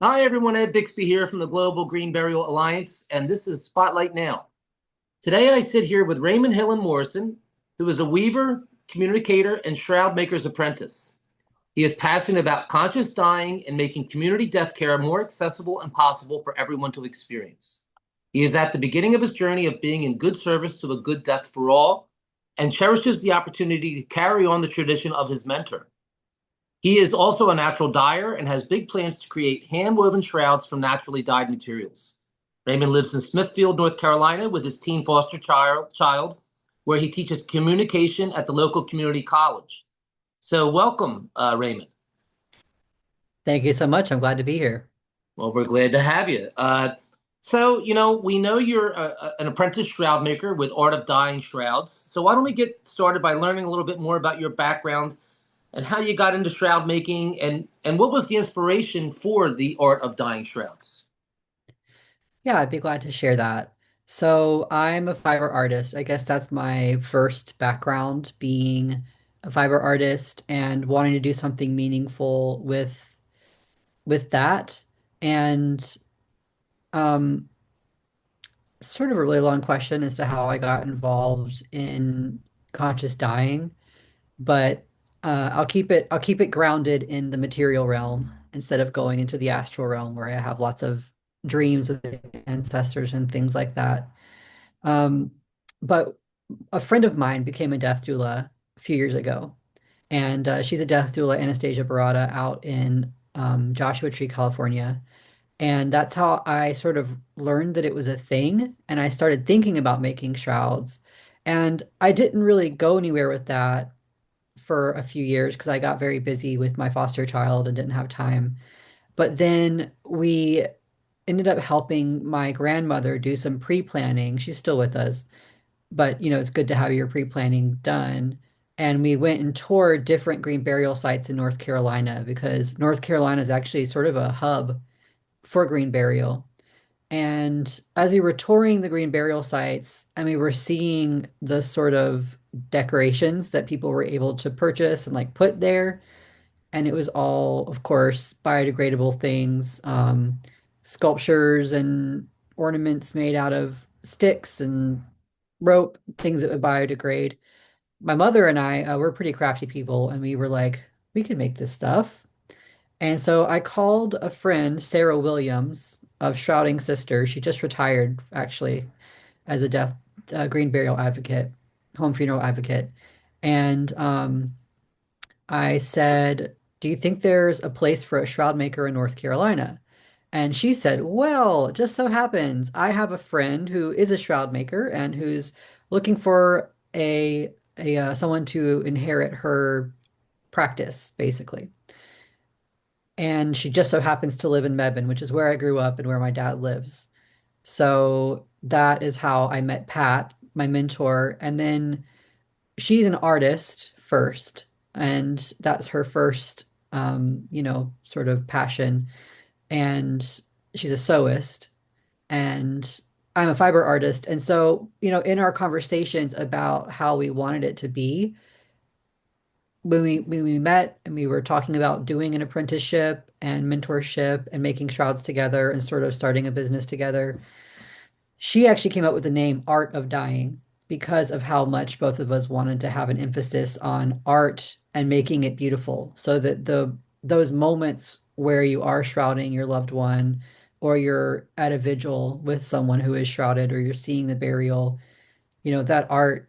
Hi, everyone. Ed Bixby here from the Global Green Burial Alliance, and this is Spotlight Now. Today, I sit here with Raymond Hillan-Morrison, who is a weaver, communicator, and shroud maker's apprentice. He is passionate about conscious dying and making community death care more accessible and possible for everyone to experience. He is at the beginning of his journey of being in good service to a good death for all and cherishes the opportunity to carry on the tradition of his mentor. He is also a natural dyer and has big plans to create hand-woven shrouds from naturally dyed materials. Raymond lives in Smithfield, North Carolina, with his teen foster child, where he teaches communication at the local community college. So, welcome, Raymond. Thank you so much. I'm glad to be here. Well, we're glad to have you. We know you're an apprentice shroud maker with Art of Dying Shrouds. So, why don't we get started by learning a little bit more about your background and how you got into shroud making and what was the inspiration for the Art of Dying Shrouds? Yeah, I'd be glad to share that. So, I'm a fiber artist. I guess that's my first background, being a fiber artist and wanting to do something meaningful with that. And um, sort of a really long question as to how I got involved in conscious dying, but I'll keep it grounded in the material realm instead of going into the astral realm where I have lots of dreams with ancestors and things like that. Um, but a friend of mine became a death doula a few years ago, and she's a death doula, Anastasia Barada, out in Joshua Tree, California. And that's how I sort of learned that it was a thing. And I started thinking about making shrouds. And I didn't really go anywhere with that for a few years because I got very busy with my foster child and didn't have time. But then we ended up helping my grandmother do some pre-planning. She's still with us, but it's good to have your pre-planning done. And we went and toured different green burial sites in North Carolina because North Carolina is actually sort of a hub for green burial. And as we were touring the green burial sites and we were seeing the sort of decorations that people were able to purchase and like put there, and it was all, of course, biodegradable things, sculptures and ornaments made out of sticks and rope, things that would biodegrade. My mother and I were pretty crafty people, and we were like, we can make this stuff. And so I called a friend, Sarah Williams of Shrouding Sisters. She just retired, actually, as a death green burial advocate, home funeral advocate. And I said, do you think there's a place for a shroud maker in North Carolina? And she said, well, it just so happens I have a friend who is a shroud maker and who's looking for a someone to inherit her practice, basically. And she just so happens to live in Mebane, which is where I grew up and where my dad lives. So that is how I met Pat, my mentor. And then she's an artist first, and that's her first, sort of passion. And she's a sewist, and I'm a fiber artist. And so, in our conversations about how we wanted it to be, when we met and we were talking about doing an apprenticeship and mentorship and making shrouds together and sort of starting a business together, she actually came up with the name Art of Dying because of how much both of us wanted to have an emphasis on art and making it beautiful so that those moments where you are shrouding your loved one or you're at a vigil with someone who is shrouded or you're seeing the burial, that art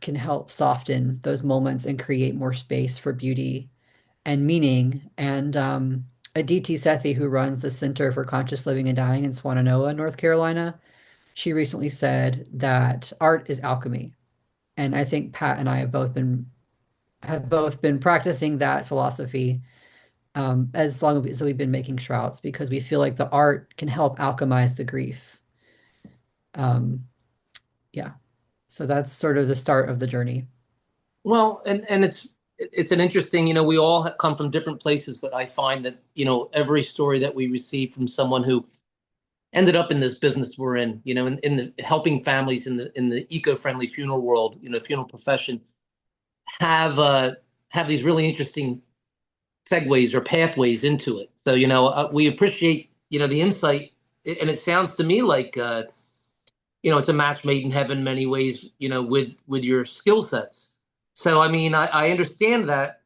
can help soften those moments and create more space for beauty and meaning. And Aditi Sethi, who runs the Center for Conscious Living and Dying in Swannanoa, North Carolina, she recently said that art is alchemy. And I think Pat and I have both been practicing that philosophy as long as we've been making shrouds because we feel like the art can help alchemize the grief. Um, yeah. So that's sort of the start of the journey. Well, and it's an interesting, we all come from different places, but I find that, every story that we receive from someone who ended up in this business we're in, in the helping families in the eco-friendly funeral world, funeral profession have have these really interesting segues or pathways into it. So, we appreciate, the insight. And it sounds to me like, it's a match made in heaven in many ways, with your skill sets. So, I mean, I understand that,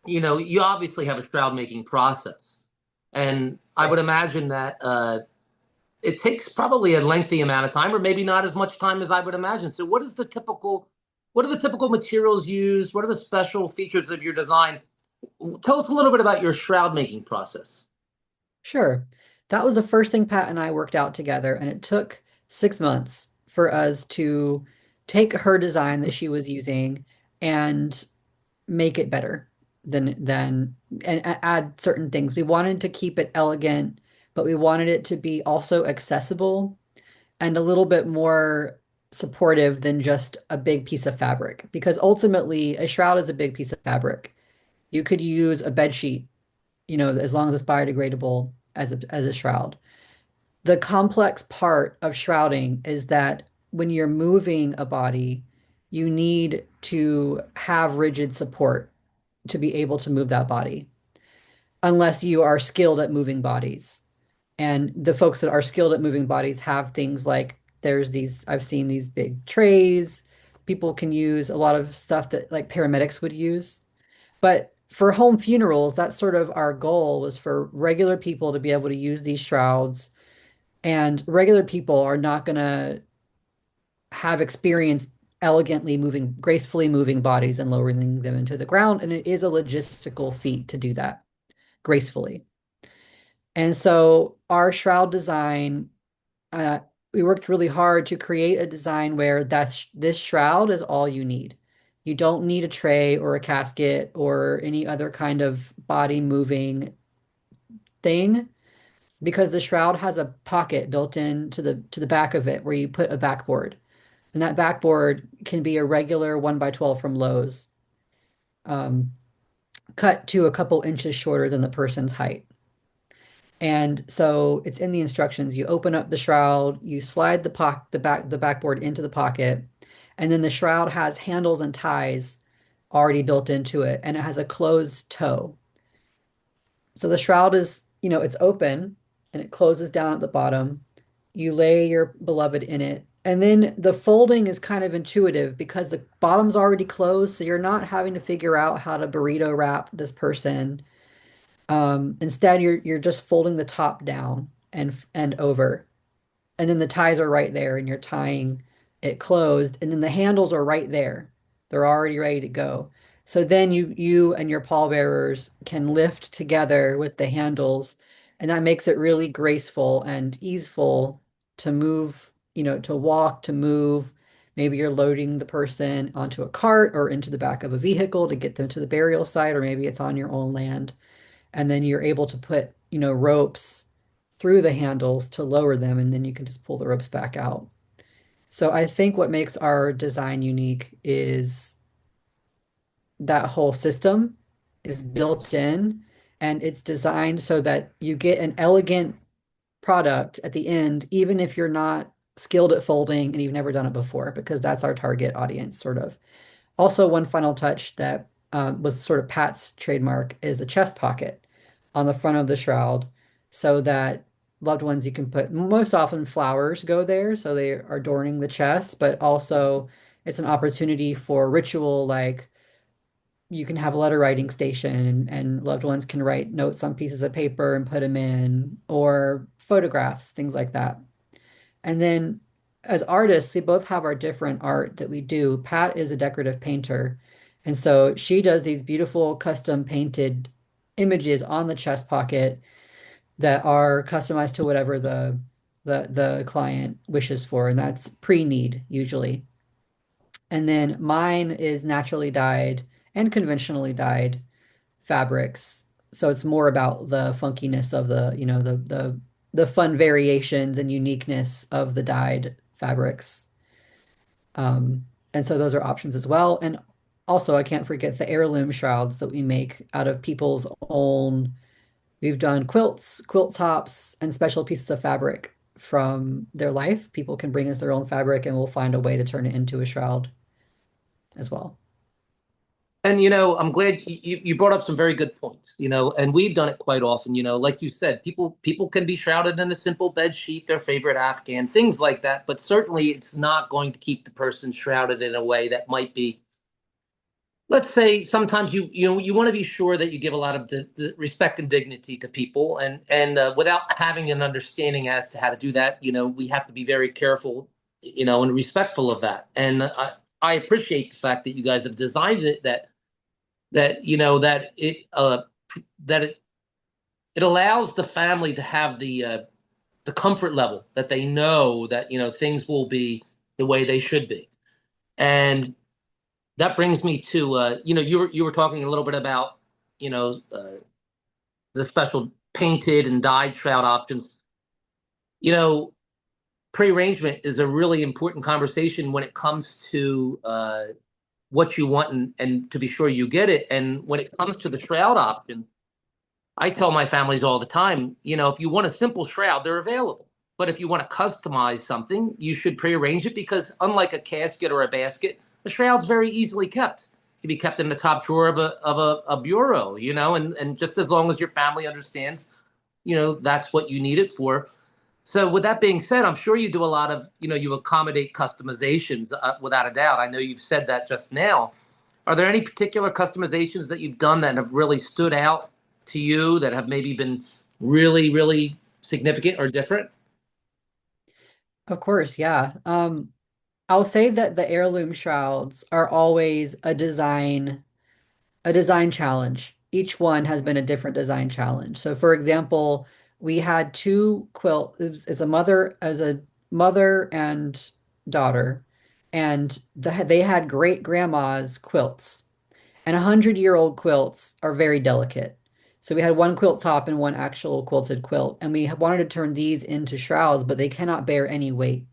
you obviously have a shroud making process. And I would imagine that it takes probably a lengthy amount of time, or maybe not as much time as I would imagine. So, what are the typical materials used? What are the special features of your design? Tell us a little bit about your shroud making process. Sure. That was the first thing Pat and I worked out together, and it took 6 months for us to take her design that she was using and make it better than and add certain things. We wanted to keep it elegant, but we wanted it to be also accessible and a little bit more supportive than just a big piece of fabric. Because ultimately, a shroud is a big piece of fabric. You could use a bed sheet, as long as it's biodegradable as a shroud. The complex part of shrouding is that when you're moving a body, you need to have rigid support to be able to move that body, unless you are skilled at moving bodies. And the folks that are skilled at moving bodies have things like I've seen these big trays. People can use a lot of stuff that like paramedics would use. But for home funerals, that's sort of our goal was for regular people to be able to use these shrouds. And regular people are not going to have experience elegantly moving, gracefully moving bodies and lowering them into the ground. And it is a logistical feat to do that gracefully. And so our shroud design, uh, we worked really hard to create a design where this shroud is all you need. You don't need a tray or a casket or any other kind of body moving thing because the shroud has a pocket built in to the back of it where you put a backboard. And that backboard can be a regular 1 by 12 from Lowe's, um, cut to a couple inches shorter than the person's height. And so it's in the instructions. You open up the shroud, you slide the backboard into the pocket, and then the shroud has handles and ties already built into it, and it has a closed toe. So the shroud is, it's open and it closes down at the bottom. You lay your beloved in it. And then the folding is kind of intuitive because the bottom's already closed, so you're not having to figure out how to burrito wrap this person. Instead, you're just folding the top down and over, and then the ties are right there, and you're tying it closed, and then the handles are right there. They're already ready to go. So then you and your pallbearers can lift together with the handles, and that makes it really graceful and easeful to move, to walk, to move. Maybe you're loading the person onto a cart or into the back of a vehicle to get them to the burial site, or maybe it's on your own land and then you're able to put, ropes through the handles to lower them, and then you can just pull the ropes back out. So I think what makes our design unique is that whole system is built in and it's designed so that you get an elegant product at the end, even if you're not skilled at folding and you've never done it before, because that's our target audience, sort of. Also, one final touch that was sort of Pat's trademark is a chest pocket on the front of the shroud so that loved ones you can put, most often flowers go there, so they are adorning the chest, but also it's an opportunity for ritual, like you can have a letter writing station and loved ones can write notes on pieces of paper and put them in, or photographs, things like that. And then as artists, we both have our different art that we do. Pat is a decorative painter. And so she does these beautiful custom painted images on the chest pocket that are customized to whatever the client wishes for. And that's pre-need usually. And then mine is naturally dyed and conventionally dyed fabrics. So it's more about the funkiness of the fun variations and uniqueness of the dyed fabrics. And so those are options as well. And also, I can't forget the heirloom shrouds that we make out of people's own. We've done quilts, quilt tops, and special pieces of fabric from their life. People can bring us their own fabric and we'll find a way to turn it into a shroud as well. And I'm glad you brought up some very good points. And we've done it quite often. Like you said, people can be shrouded in a simple bed sheet, their favorite Afghan, things like that. But certainly, it's not going to keep the person shrouded in a way that might be. Let's say sometimes you want to be sure that you give a lot of respect and dignity to people, and without having an understanding as to how to do that, we have to be very careful, and respectful of that. And I appreciate the fact that you guys have designed it that that it allows the family to have the comfort level that they know that things will be the way they should be. And that brings me to you were talking a little bit about you know uh, the special painted and dyed shroud options. you know Prearrangement is a really important conversation when it comes to what you want, and to be sure you get it. And when it comes to the shroud option, I tell my families all the time, if you want a simple shroud, they're available. But if you want to customize something, you should prearrange it, because unlike a casket or a basket, a shroud's very easily kept. It can be kept in the top drawer of a bureau, and just as long as your family understands, that's what you need it for. So with that being said, I'm sure you do a lot of, you accommodate customizations, without a doubt. I know you've said that just now. Are there any particular customizations that you've done that have really stood out to you, that have maybe been really, really significant or different? Of course, yeah. I'll say that the heirloom shrouds are always a design challenge. Each one has been a different design challenge. So for example, we had two quilt, it's a mother and daughter, and they had great grandma's quilts. And 100-year-old quilts are very delicate. So we had one quilt top and one actual quilted quilt, and we wanted to turn these into shrouds, but they cannot bear any weight.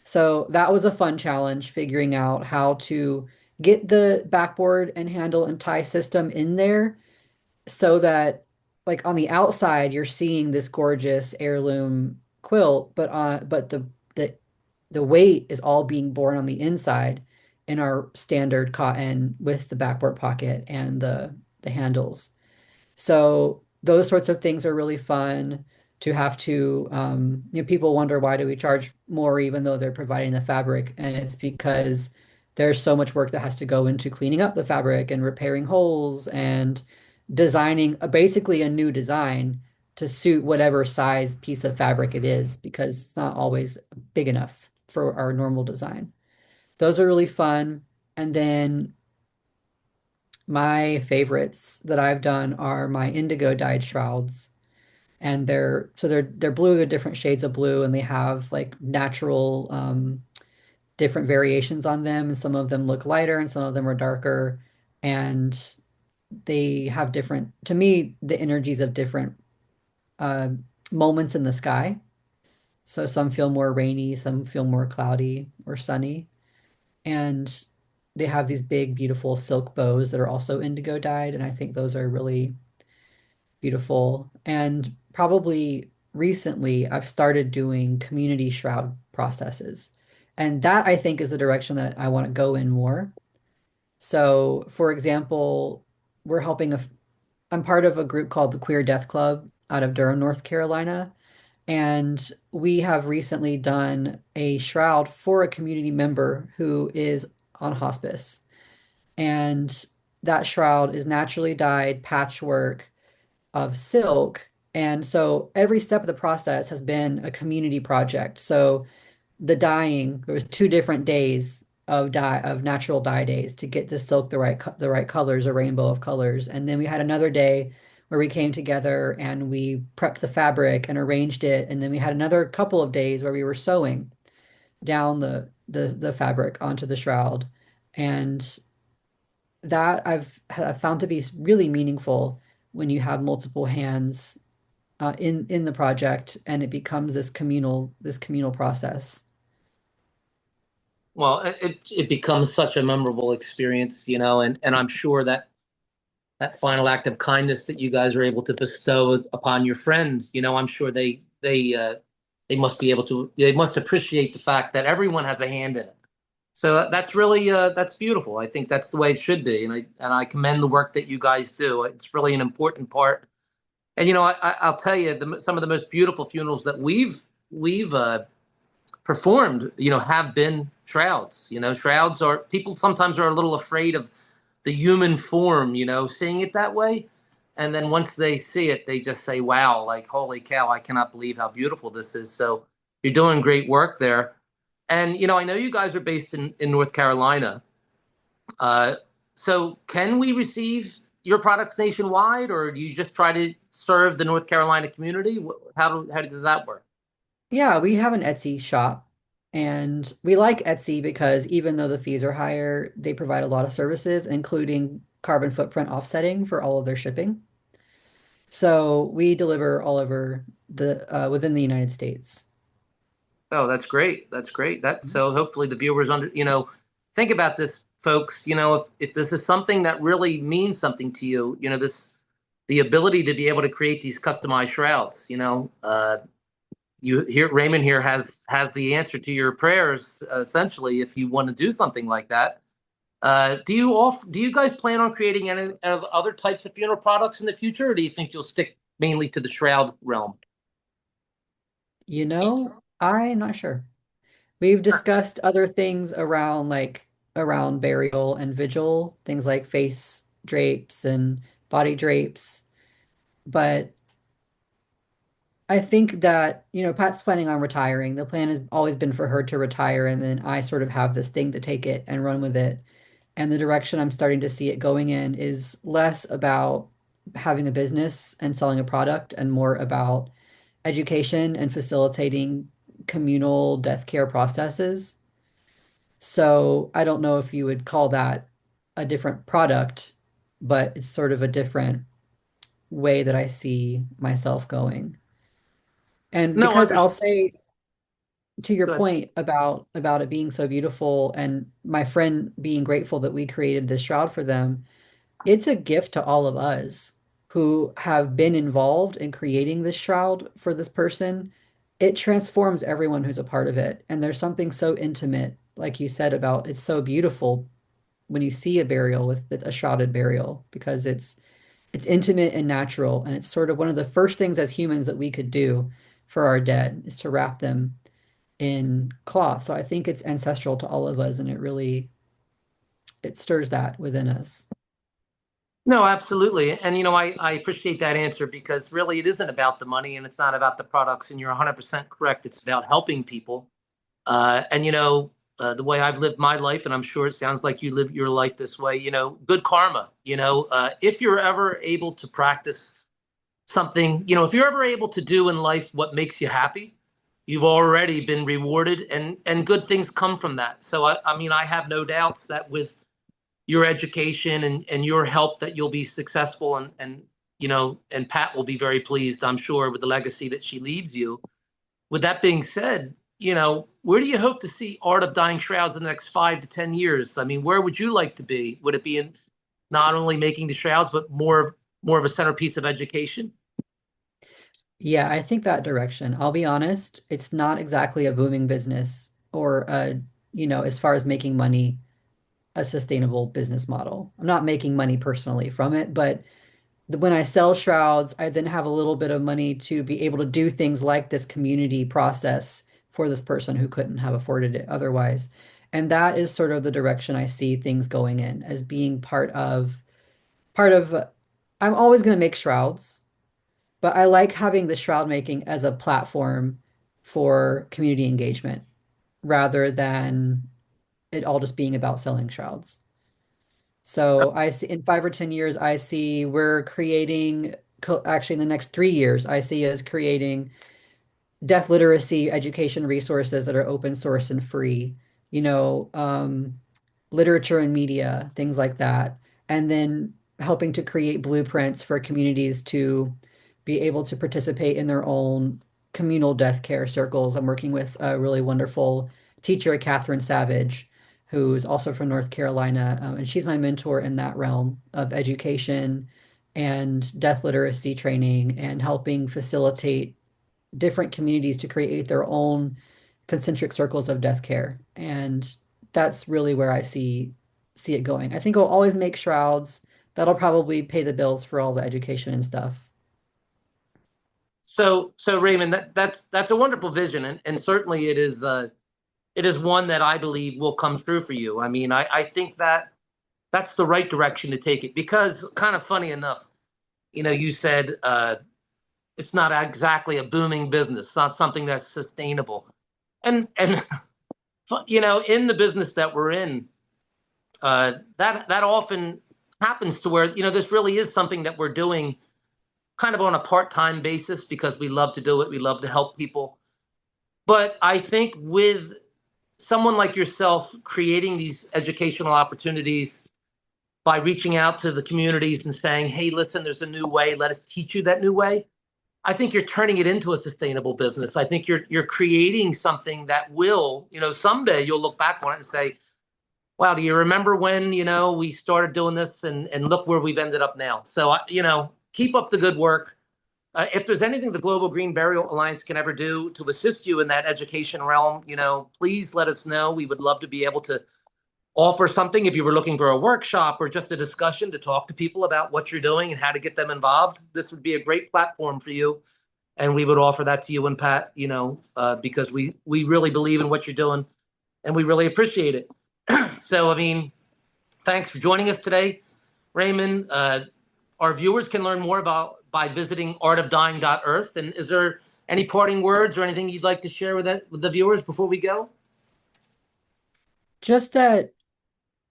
So that was a fun challenge, figuring out how to get the backboard and handle and tie system in there so that, like, on the outside you're seeing this gorgeous heirloom quilt, but the the weight is all being borne on the inside in our standard cotton with the backboard pocket and the handles. So those sorts of things are really fun to have to, people wonder, why do we charge more even though they're providing the fabric? And it's because there's so much work that has to go into cleaning up the fabric and repairing holes and designing basically a new design to suit whatever size piece of fabric it is, because it's not always big enough for our normal design. Those are really fun. And then my favorites that I've done are my indigo dyed shrouds. And they're blue, they're different shades of blue, and they have like natural different variations on them. And some of them look lighter and some of them are darker. And they have different, to me, the energies of different uh, moments in the sky. So some feel more rainy, some feel more cloudy or sunny. And they have these big, beautiful silk bows that are also indigo dyed. And I think those are really beautiful. And probably recently, I've started doing community shroud processes. And that, I think, is the direction that I want to go in more. So, for example, we're helping I'm part of a group called the Queer Death Club out of Durham, North Carolina. And we have recently done a shroud for a community member who is on hospice. And that shroud is naturally dyed patchwork of silk. And so every step of the process has been a community project. So the dyeing, there was 2 different days of natural dye days to get the silk the right colors, a rainbow of colors. And then we had another day where we came together and we prepped the fabric and arranged it. And then we had another couple of days where we were sewing down the fabric onto the shroud. And that have found to be really meaningful when you have multiple hands in the project, and it becomes this communal process. Well, it becomes such a memorable experience, and I'm sure that final act of kindness that you guys are able to bestow upon your friends, I'm sure they must be able to, they must appreciate the fact that everyone has a hand in it. So that's really that's beautiful. I think that's the way it should be, and I commend the work that you guys do. It's really an important part. And I'll tell you, some of the most beautiful funerals that we've performed, have been shrouds. Shrouds are people sometimes are a little afraid of the human form, seeing it that way. And then once they see it, they just say, wow, like, holy cow, I cannot believe how beautiful this is. So you're doing great work there. And, I know you guys are based in North Carolina. Uh, so can we receive your products nationwide, or do you just try to serve the North Carolina community? How does that work? Yeah, we have an Etsy shop and we like Etsy because even though the fees are higher, they provide a lot of services, including carbon footprint offsetting for all of their shipping. So we deliver all over the within the United States. Oh, that's great. That's great. That so hopefully the viewers think about this, folks. If this is something that really means something to you, the ability to be able to create these customized shrouds. You here, Raymond here has the answer to your prayers, essentially, if you want to do something like that. Do you guys plan on creating any other types of funeral products in the future, or do you think you'll stick mainly to the shroud realm? I'm not sure. We've discussed other things around around burial and vigil, things like face drapes and body drapes, but I think that, Pat's planning on retiring. The plan has always been for her to retire, and then I sort of have this thing to take it and run with it. And the direction I'm starting to see it going in is less about having a business and selling a product and more about education and facilitating communal death care processes. So I don't know if you would call that a different product, but it's sort of a different way that I see myself going. And No, because I'll understood. say to your point about it being so beautiful and my friend being grateful that we created this shroud for them, it's a gift to all of us who have been involved in creating this shroud for this person. It transforms everyone who's a part of it. And there's something so intimate, like you said, about it's so beautiful when you see a burial with a shrouded burial because it's intimate and natural. And it's sort of one of the first things as humans that we could do for our dead is to wrap them in cloth. So I think it's ancestral to all of us and it stirs that within us. No, absolutely. And I appreciate that answer because really it isn't about the money and it's not about the products. And you're 100% correct. It's about helping people. And the way I've lived my life, and I'm sure it sounds like you live your life this way, good karma. If you're ever able to practice something, if you're ever able to do in life what makes you happy, you've already been rewarded and good things come from that. So I mean, I have no doubts that with your education and your help that you'll be successful and Pat will be very pleased, I'm sure, with the legacy that she leaves you. With that being said, where do you hope to see Art of Dying Shrouds in the next 5 to 10 years? I mean, where would you like to be? Would it be in not only making the shrouds, but more of a centerpiece of education? Yeah, I think that direction. I'll be honest, it's not exactly a booming business or as far as making money, a sustainable business model. I'm not making money personally from it, but when I sell shrouds, I then have a little bit of money to be able to do things like this community process for this person who couldn't have afforded it otherwise. And that is sort of the direction I see things going in as being part of I'm always going to make shrouds, but I like having the shroud making as a platform for community engagement rather than it all just being about selling shrouds. So I see in 5 or 10 years, I see we're creating, actually in the next 3 years, I see us creating deaf literacy education resources that are open source and free, you know, um, literature and media, things like that. And then helping to create blueprints for communities to be able to participate in their own communal death care circles. I'm working with a really wonderful teacher, Catherine Savage, who's also from North Carolina. And she's my mentor in that realm of education and death literacy training and helping facilitate different communities to create their own concentric circles of death care. And that's really where I see it going. I think I'll always make shrouds. That'll probably pay the bills for all the education and stuff. So Raymond, that's a wonderful vision, and certainly it is one that I believe will come true for you. I mean, I think that that's the right direction to take it because, kind of funny enough, you said it's not exactly a booming business, it's not something that's sustainable, and in the business that we're in, that often happens to where this really is something that we're doing kind of on a part-time basis because we love to do it, we love to help people. But I think with someone like yourself creating these educational opportunities by reaching out to the communities and saying, hey, listen, there's a new way, let us teach you that new way. I think you're turning it into a sustainable business. I think you're creating something that will, someday you'll look back on it and say, wow, do you remember when, we started doing this and look where we've ended up now. So, keep up the good work. If there's anything the Global Green Burial Alliance can ever do to assist you in that education realm, please let us know. We would love to be able to offer something if you were looking for a workshop or just a discussion to talk to people about what you're doing and how to get them involved. This would be a great platform for you. And we would offer that to you and Pat, because we really believe in what you're doing and we really appreciate it. So, I mean, thanks for joining us today, Raymond. Our viewers can learn more about by visiting artofdying.earth. And is there any parting words or anything you'd like to share with the viewers before we go? Just that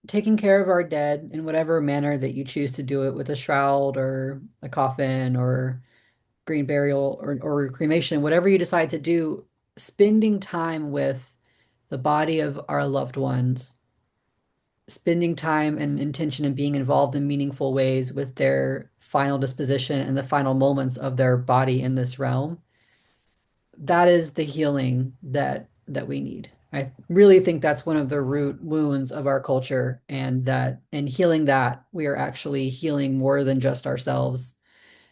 taking care of our dead in whatever manner that you choose to do it with a shroud or a coffin or green burial or cremation, whatever you decide to do, spending time with the body of our loved ones, spending time and intention and being involved in meaningful ways with their final disposition and the final moments of their body in this realm, that is the healing that we need. I really think that's one of the root wounds of our culture, and that in healing that, we are actually healing more than just ourselves.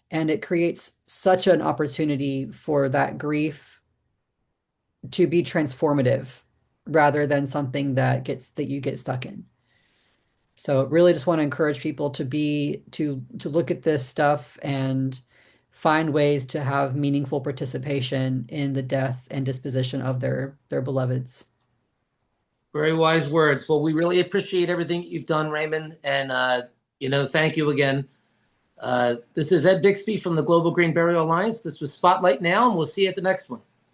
And it creates such an opportunity for that grief to be transformative rather than something that you get stuck in. So really just want to encourage people to look at this stuff and find ways to have meaningful participation in the death and disposition of their beloveds. Very wise words. Well, we really appreciate everything you've done, Raymond. And, thank you again. This is Ed Bixby from the Global Green Burial Alliance. This was Spotlight Now, and we'll see you at the next one.